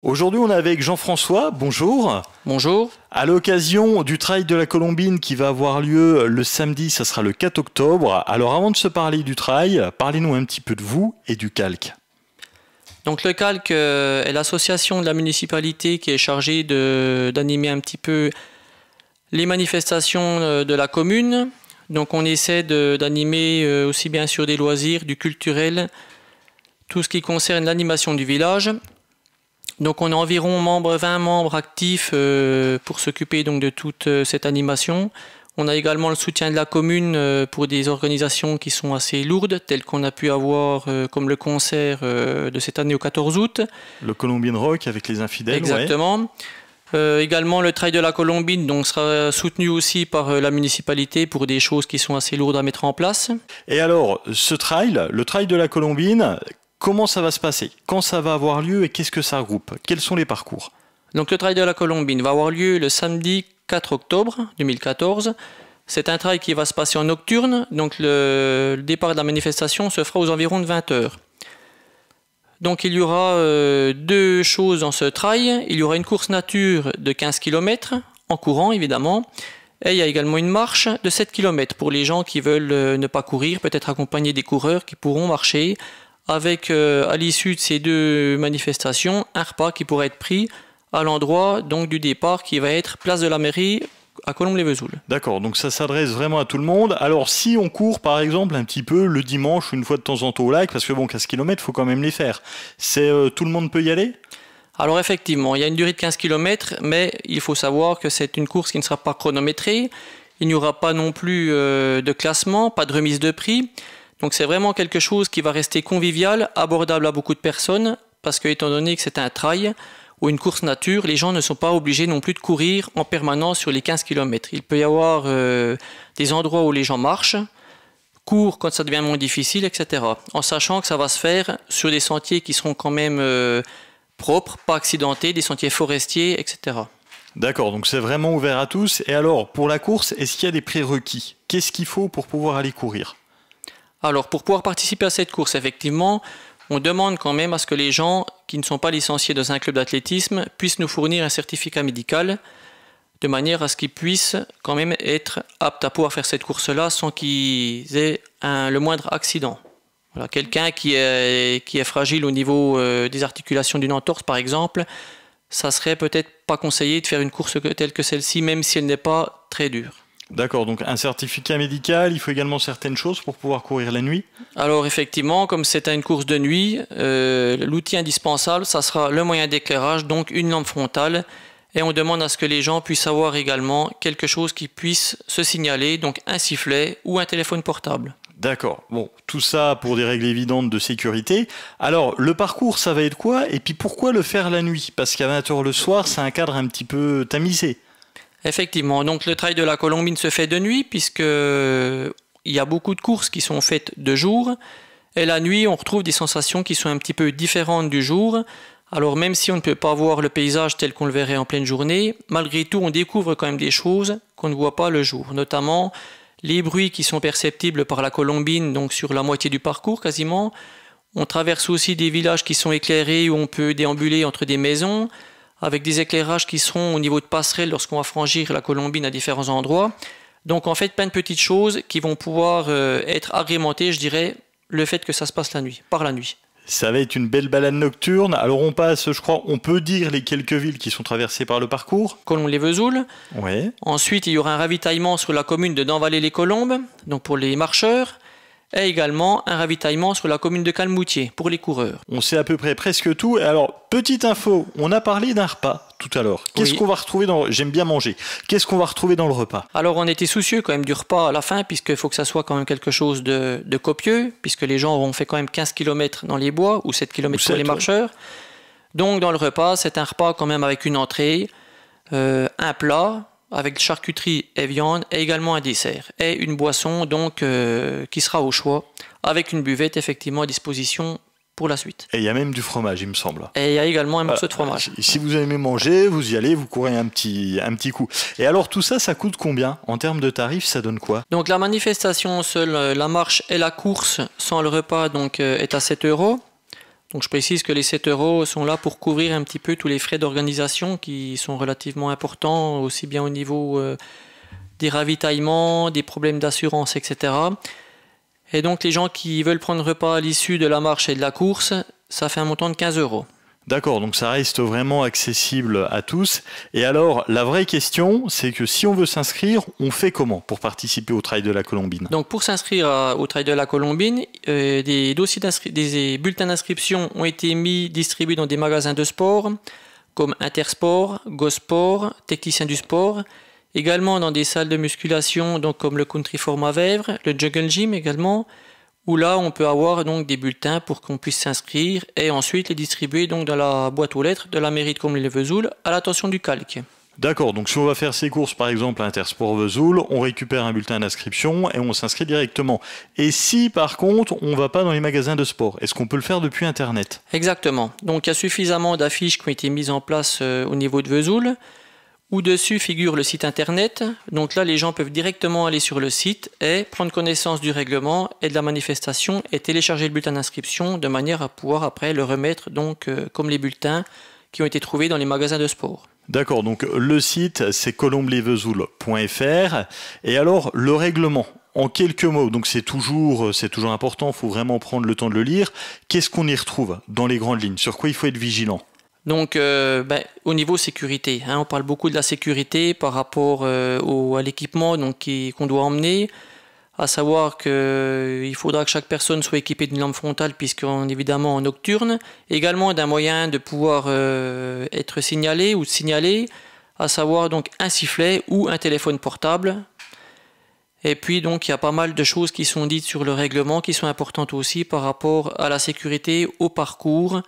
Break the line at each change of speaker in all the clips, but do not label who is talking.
Aujourd'hui, on est avec Jean-François. Bonjour.
Bonjour.
À l'occasion du Trail de la Colombine qui va avoir lieu le samedi, ça sera le 4 octobre. Alors avant de se parler du trail, parlez-nous un petit peu de vous et du calque.
Donc le calque est l'association de la municipalité qui est chargée d'animer un petit peu les manifestations de la commune. Donc on essaie d'animer aussi bien sûr des loisirs, du culturel, tout ce qui concerne l'animation du village. Donc on a environ 20 membres actifs pour s'occuper donc de toute cette animation. On a également le soutien de la commune pour des organisations qui sont assez lourdes, telles qu'on a pu avoir comme le concert de cette année au 14 août.
Le Colombine Rock avec les infidèles.
Exactement. Ouais. Également le Trail de la Colombine donc, sera soutenu aussi par la municipalité pour des choses qui sont assez lourdes à mettre en place.
Et alors, ce trail, le Trail de la Colombine, comment ça va se passer? Quand ça va avoir lieu et qu'est-ce que ça regroupe? Quels sont les parcours?
Donc le Trail de la Colombine va avoir lieu le samedi 4 octobre 2014. C'est un trail qui va se passer en nocturne, donc le départ de la manifestation se fera aux environs de 20 heures. Donc il y aura deux choses dans ce trail. Il y aura une course nature de 15 km, en courant évidemment, et il y a également une marche de 7 km pour les gens qui veulent ne pas courir, peut-être accompagner des coureurs qui pourront marcher, avec à l'issue de ces deux manifestations, un repas qui pourrait être pris à l'endroit donc du départ qui va être place de la mairie à Colombes-les-Vesoul.
D'accord, donc ça s'adresse vraiment à tout le monde. Alors si on court par exemple un petit peu le dimanche une fois de temps en temps au lac, parce que bon 15 km il faut quand même les faire, tout le monde peut y aller?
Alors effectivement, il y a une durée de 15 km, mais il faut savoir que c'est une course qui ne sera pas chronométrée, il n'y aura pas non plus de classement, pas de remise de prix, donc c'est vraiment quelque chose qui va rester convivial, abordable à beaucoup de personnes, parce que étant donné que c'est un trail, ou une course nature, les gens ne sont pas obligés non plus de courir en permanence sur les 15 km. Il peut y avoir des endroits où les gens marchent, courent quand ça devient moins difficile, etc. En sachant que ça va se faire sur des sentiers qui seront quand même propres, pas accidentés, des sentiers forestiers, etc.
D'accord, donc c'est vraiment ouvert à tous. Et alors, pour la course, est-ce qu'il y a des prérequis? Qu'est-ce qu'il faut pour pouvoir aller courir?
Alors, pour pouvoir participer à cette course, effectivement, on demande quand même à ce que les gens qui ne sont pas licenciés dans un club d'athlétisme puissent nous fournir un certificat médical de manière à ce qu'ils puissent quand même être aptes à pouvoir faire cette course-là sans qu'ils aient le moindre accident. Voilà, quelqu'un qui est fragile au niveau des articulations d'une entorse par exemple, ça serait peut-être pas conseillé de faire une course telle que celle-ci même si elle n'est pas très dure.
D'accord, donc un certificat médical, il faut également certaines choses pour pouvoir courir la nuit?
Alors effectivement, comme c'est une course de nuit, l'outil indispensable, ça sera le moyen d'éclairage, donc une lampe frontale. Et on demande à ce que les gens puissent avoir également quelque chose qui puisse se signaler, donc un sifflet ou un téléphone portable.
D'accord, bon, tout ça pour des règles évidentes de sécurité. Alors, le parcours, ça va être quoi? Et puis pourquoi le faire la nuit? Parce qu'à 20 h le soir, c'est un cadre un petit peu tamisé.
Effectivement, donc le trail de la Colombine se fait de nuit puisque il y a beaucoup de courses qui sont faites de jour et la nuit on retrouve des sensations qui sont un petit peu différentes du jour. Alors même si on ne peut pas voir le paysage tel qu'on le verrait en pleine journée, malgré tout on découvre quand même des choses qu'on ne voit pas le jour, notamment les bruits qui sont perceptibles par la Colombine, donc sur la moitié du parcours quasiment. On traverse aussi des villages qui sont éclairés où on peut déambuler entre des maisons, avec des éclairages qui seront au niveau de passerelles lorsqu'on va franchir la Colombine à différents endroits. Donc en fait, plein de petites choses qui vont pouvoir être agrémentées, je dirais, le fait que ça se passe la nuit, par la nuit.
Ça va être une belle balade nocturne. Alors on passe, je crois, on peut dire les quelques villes qui sont traversées par le parcours.
Colombes-les-Vesoul.
Ouais.
Ensuite, il y aura un ravitaillement sur la commune de Denvalet-les-Colombes, donc pour les marcheurs. Et également un ravitaillement sur la commune de Calmoutier pour les coureurs.
On sait à peu près presque tout. Alors, petite info, on a parlé d'un repas tout à l'heure. Qu'est-ce qu'on va retrouver dans... J'aime bien manger. Qu'est-ce qu'on va retrouver dans le repas?
Alors, on était soucieux quand même du repas à la fin, puisqu'il faut que ça soit quand même quelque chose de copieux, puisque les gens auront fait quand même 15 km dans les bois, ou 7 km pour les marcheurs. Donc, dans le repas, c'est un repas quand même avec une entrée, un plat, avec charcuterie et viande, et également un dessert. Et une boisson donc qui sera au choix, avec une buvette effectivement à disposition pour la suite.
Et il y a même du fromage, il me semble.
Et il y a également un morceau de fromage.
Si vous aimez manger, vous y allez, vous courez un petit coup. Et alors tout ça, ça coûte combien? En termes de tarifs, ça donne quoi?
Donc la manifestation seule, la marche et la course sans le repas donc, est à 7 €. Donc je précise que les 7 euros sont là pour couvrir un petit peu tous les frais d'organisation qui sont relativement importants, aussi bien au niveau des ravitaillements, des problèmes d'assurance, etc. Et donc les gens qui veulent prendre repas à l'issue de la marche et de la course, ça fait un montant de 15 euros.
D'accord, donc ça reste vraiment accessible à tous. Et alors, la vraie question, c'est que si on veut s'inscrire, on fait comment pour participer au Trail de la Colombine?
Donc pour s'inscrire au Trail de la Colombine, des bulletins d'inscription ont été distribués dans des magasins de sport comme Intersport, GoSport, Technicien du Sport, également dans des salles de musculation donc comme le Country Format Vèvres, le Juggle Gym également, où là on peut avoir donc des bulletins pour qu'on puisse s'inscrire et ensuite les distribuer donc dans la boîte aux lettres de la mairie de Combles-les-Vesoul à l'attention du calque.
D'accord, donc si on va faire ses courses par exemple à Intersport Vesoul, on récupère un bulletin d'inscription et on s'inscrit directement. Et si par contre on ne va pas dans les magasins de sport, est-ce qu'on peut le faire depuis Internet?
Exactement, donc il y a suffisamment d'affiches qui ont été mises en place au niveau de Vesoul, où dessus figure le site internet. Donc là, les gens peuvent directement aller sur le site et prendre connaissance du règlement et de la manifestation et télécharger le bulletin d'inscription de manière à pouvoir après le remettre donc comme les bulletins qui ont été trouvés dans les magasins de sport.
D'accord, donc le site c'est colomblesvesoul.fr. Et alors le règlement, en quelques mots, donc c'est toujours important, il faut vraiment prendre le temps de le lire. Qu'est-ce qu'on y retrouve dans les grandes lignes? Sur quoi il faut être vigilant?
Donc, au niveau sécurité, on parle beaucoup de la sécurité par rapport à l'équipement qu'on doit emmener, à savoir qu'il faudra que chaque personne soit équipée d'une lampe frontale puisqu'on est évidemment en nocturne, également d'un moyen de pouvoir être signalé ou signaler, à savoir donc un sifflet ou un téléphone portable. Et puis donc il y a pas mal de choses qui sont dites sur le règlement qui sont importantes aussi par rapport à la sécurité, au parcours.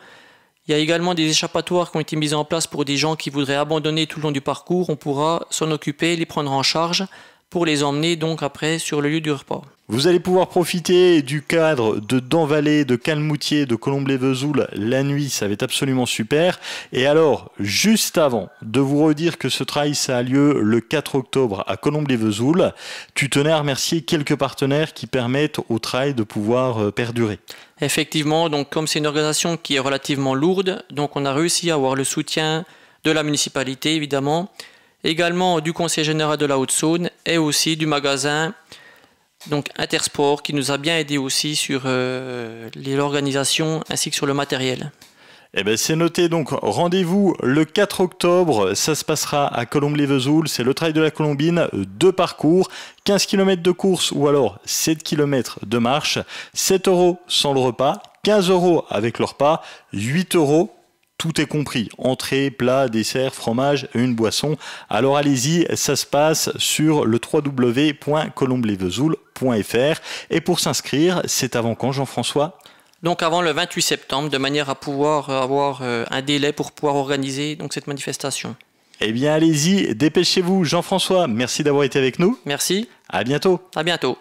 Il y a également des échappatoires qui ont été mis en place pour des gens qui voudraient abandonner tout le long du parcours. On pourra s'en occuper, les prendre en charge pour les emmener donc après sur le lieu du repas.
Vous allez pouvoir profiter du cadre de Danvalais, de Calmoutier, de Colomblay-Vesoul la nuit, ça va être absolument super. Et alors, juste avant de vous redire que ce trail, ça a lieu le 4 octobre à Colomblay-Vesoul, tu tenais à remercier quelques partenaires qui permettent au trail de pouvoir perdurer.
Effectivement, donc comme c'est une organisation qui est relativement lourde, donc on a réussi à avoir le soutien de la municipalité évidemment, également du conseil général de la Haute-Saône et aussi du magasin donc Intersport qui nous a bien aidé aussi sur l'organisation ainsi que sur le matériel.
Eh ben c'est noté, donc rendez-vous le 4 octobre, ça se passera à Colomblay-Vesoul, c'est le Trail de la Colombine, 2 parcours, 15 km de course ou alors 7 km de marche, 7 euros sans le repas, 15 euros avec le repas, 8 euros. Tout est compris, entrée, plat, dessert, fromage, une boisson. Alors allez-y, ça se passe sur le www.colomblayvesoul.fr. Et pour s'inscrire, c'est avant quand, Jean-François?
Donc avant le 28 septembre, de manière à pouvoir avoir un délai pour pouvoir organiser donc cette manifestation.
Eh bien allez-y, dépêchez-vous. Jean-François, merci d'avoir été avec nous.
Merci.
À bientôt.
À bientôt.